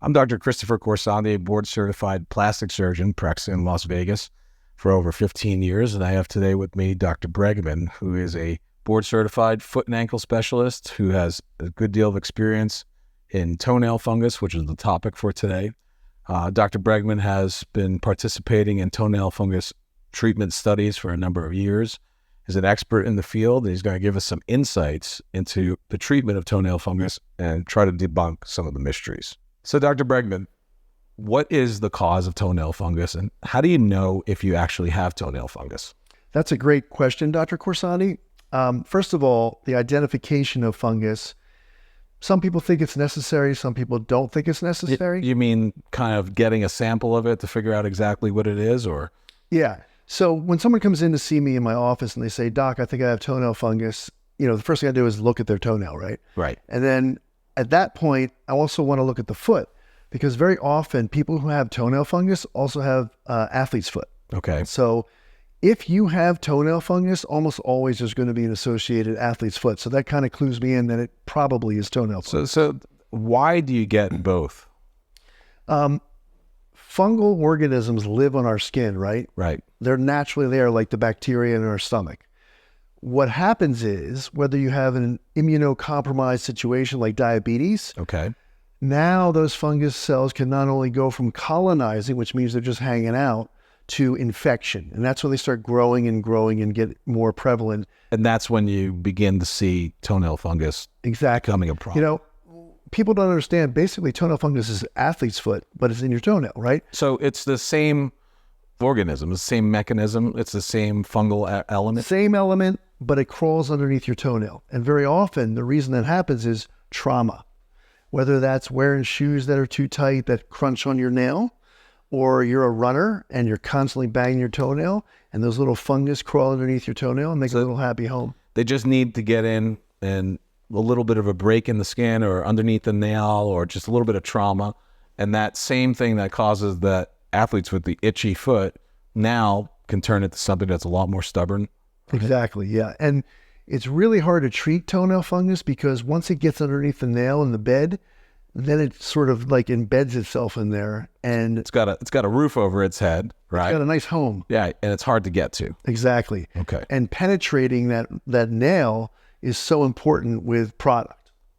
I'm Dr. Christopher Khorsandi, a board-certified plastic surgeon practicing in Las Vegas for over 15 years, and I have today with me Dr. Bregman, who is a board-certified foot and ankle specialist who has a good deal of experience in toenail fungus, which is the topic for today. Dr. Bregman has been participating in toenail fungus treatment studies for a number of years. He's an expert in the field, and he's going to give us some insights into the treatment of toenail fungus and try to debunk some of the mysteries. So, Dr. Bregman, what is the cause of toenail fungus, and how do you know if you actually have toenail fungus? That's a great question, Dr. Khorsandi. First of all, the identification of fungus. Some people think it's necessary. Some people don't think it's necessary. You mean kind of getting a sample of it to figure out exactly what it is, or? Yeah. So when someone comes in to see me in my office and they say, "Doc, I think I have toenail fungus," the first thing I do is look at their toenail, right? Right. And then at that point, I also want to look at the foot, because very often people who have toenail fungus also have athlete's foot. Okay. So if you have toenail fungus, almost always there's going to be an associated athlete's foot. So that kind of clues me in that it probably is toenail fungus. So why do you get both? Fungal organisms live on our skin, right? Right. They're naturally there, like the bacteria in our stomach. What happens is, whether you have an immunocompromised situation like diabetes, Okay. now those fungus cells can not only go from colonizing, which means they're just hanging out, to infection. And that's when they start growing and get more prevalent. And that's when you begin to see toenail fungus becoming a problem. People don't understand, basically toenail fungus is athlete's foot, but it's in your toenail, right? So it's the same organism, the same mechanism, it's the same fungal element? Same element, but it crawls underneath your toenail. And very often the reason that happens is trauma. Whether that's wearing shoes that are too tight that crunch on your nail, or you're a runner and you're constantly banging your toenail and those little fungus crawl underneath your toenail and make a little happy home. They just need to get in and a little bit of a break in the skin or underneath the nail or just a little bit of trauma. And that same thing that causes that athletes with the itchy foot now can turn into something that's a lot more stubborn. Exactly, yeah. And it's really hard to treat toenail fungus because once it gets underneath the nail in the bed, then it sort of like embeds itself in there, and it's got a roof over its head, right? It's got a nice home. Yeah, and it's hard to get to. Exactly. Okay. And penetrating that nail is so important with product.